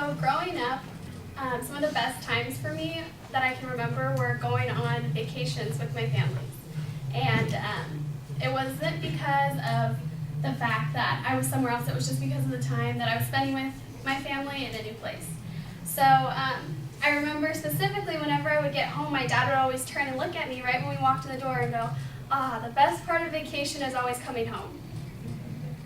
So growing up, some of the best times for me that I can remember were going on vacations with my family. And it wasn't because of the fact that I was somewhere else, it was just because of the time that I was spending with my family in a new place. So I remember specifically whenever I would get home, my dad would always turn and look at me right when we walked in the door and go, the best part of vacation is always coming home.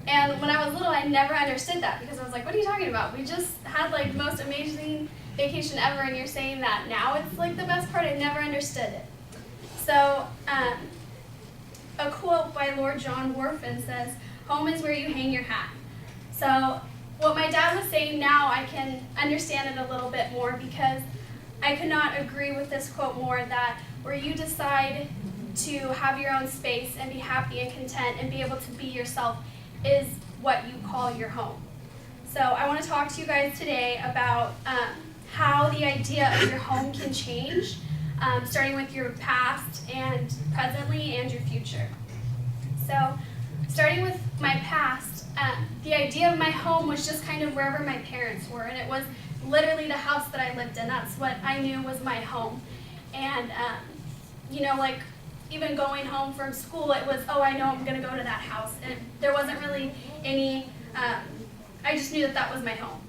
And when I was little, I never understood that because I was like, what are you talking about? We just had like the most amazing vacation ever and you're saying that now it's like the best part. I never understood it. So a quote by Lord John Warfin says, home is where you hang your hat. So what my dad was saying now, I can understand it a little bit more because I could not agree with this quote more, that where you decide to have your own space and be happy and content and be able to be yourself is what you call your home. So I want to talk to you guys today about how the idea of your home can change, starting with your past and presently and your future. So starting with my past, the idea of my home was just kind of wherever my parents were, and it was literally the house that I lived in. That's what I knew was my home. And like even going home from school, it was, I know I'm going to go to that house. And there wasn't really any, I just knew that that was my home.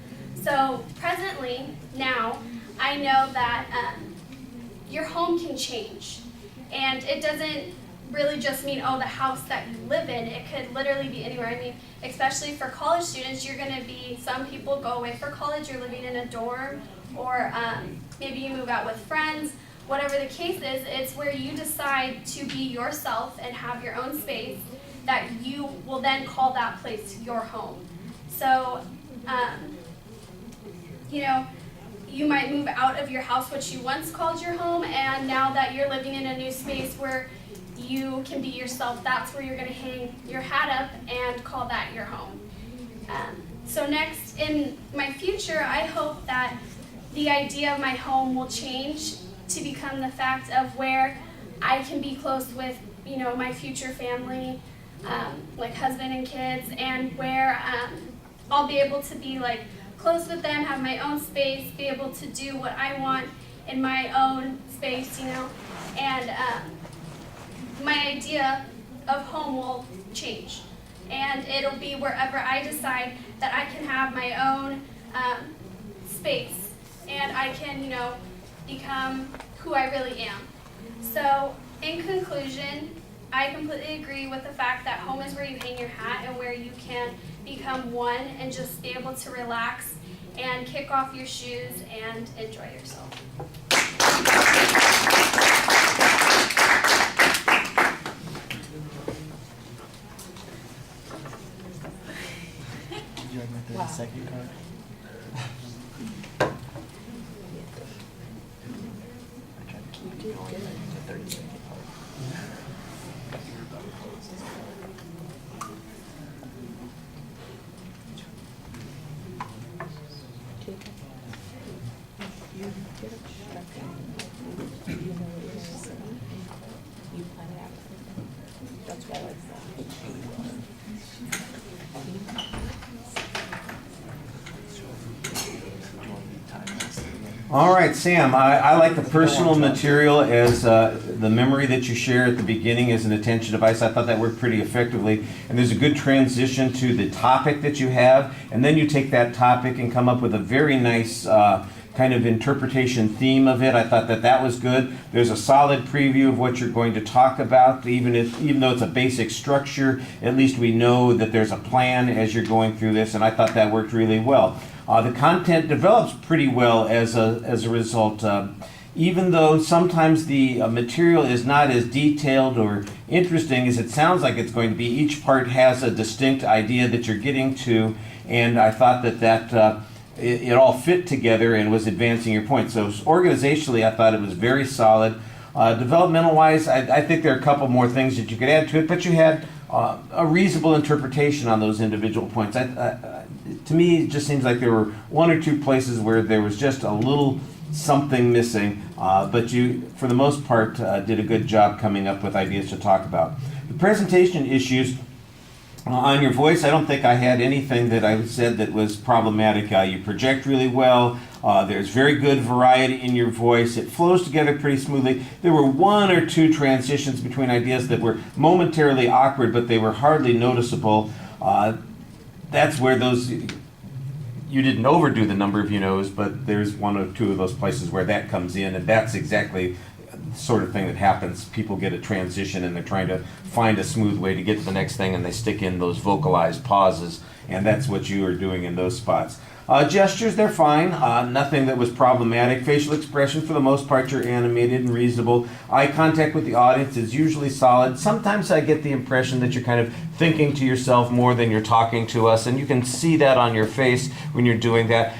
So presently, now, I know that your home can change. And it doesn't really just mean, the house that you live in. It could literally be anywhere. I mean, especially for college students, you're going to be, some people go away for college, you're living in a dorm, or maybe you move out with friends. Whatever the case is, it's where you decide to be yourself and have your own space that you will then call that place your home. So, you might move out of your house, which you once called your home, and now that you're living in a new space where you can be yourself, that's where you're going to hang your hat up and call that your home. So next, in my future, I hope that the idea of my home will change to become the fact of where I can be close with, my future family, like husband and kids, and where I'll be able to be like close with them, have my own space, be able to do what I want in my own space, and my idea of home will change. And it'll be wherever I decide that I can have my own space and I can, become who I really am. So in conclusion, I completely agree with the fact that home is where you hang your hat and where you can become one and just be able to relax and kick off your shoes and enjoy yourself. Did you like my 30-second card? I tried to keep it going. I used a 30-second card. You get instruction. You know what you're going to say. You plan it out. That's why I like that. All right, Sam, I like the personal material as the memory that you share at the beginning as an attention device. I thought that worked pretty effectively. And there's a good transition to the topic that you have. And then you take that topic and come up with a very nice kind of interpretation theme of it. I thought that was good. There's a solid preview of what you're going to talk about. Even though it's a basic structure, at least we know that there's a plan as you're going through this. And I thought that worked really well. The content develops pretty well as a result. Even though sometimes the material is not as detailed or interesting as it sounds like it's going to be, each part has a distinct idea that you're getting to, and I thought that it all fit together and was advancing your point. So organizationally, I thought it was very solid. Developmental-wise, I think there are a couple more things that you could add to it, but you had a reasonable interpretation on those individual points. To me, it just seems like there were one or two places where there was just a little something missing, but you, for the most part, did a good job coming up with ideas to talk about. The presentation issues, On your voice, I don't think I had anything that I said that was problematic. You project really well. There's very good variety in your voice. It flows together pretty smoothly. There were one or two transitions between ideas that were momentarily awkward, but they were hardly noticeable. That's where those, you didn't overdo the number of you knows, but there's one or two of those places where that comes in, and that's exactly the sort of thing that happens. People get a transition and they're trying to find a smooth way to get to the next thing, and they stick in those vocalized pauses, and that's what you are doing in those spots. Gestures, they're fine. Nothing that was problematic. Facial expression, for the most part, you're animated and reasonable. Eye contact with the audience is usually solid. Sometimes I get the impression that you're kind of thinking to yourself more than you're talking to us, and you can see that on your face when you're doing that.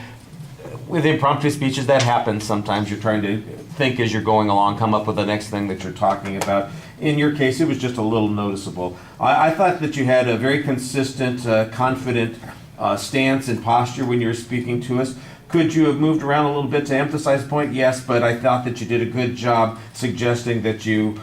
With impromptu speeches, that happens sometimes. You're trying to think as you're going along, come up with the next thing that you're talking about. In your case, it was just a little noticeable. I thought that you had a very consistent, confident stance and posture when you were speaking to us. Could you have moved around a little bit to emphasize the point? Yes, but I thought that you did a good job suggesting that you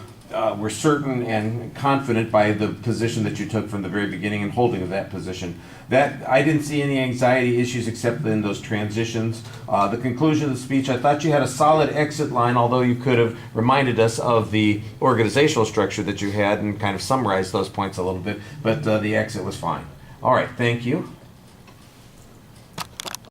were certain and confident by the position that you took from the very beginning and holding of that position. That I didn't see any anxiety issues except in those transitions. The conclusion of the speech, I thought you had a solid exit line, although you could have reminded us of the organizational structure that you had and kind of summarized those points a little bit, but the exit was fine. All right, thank you.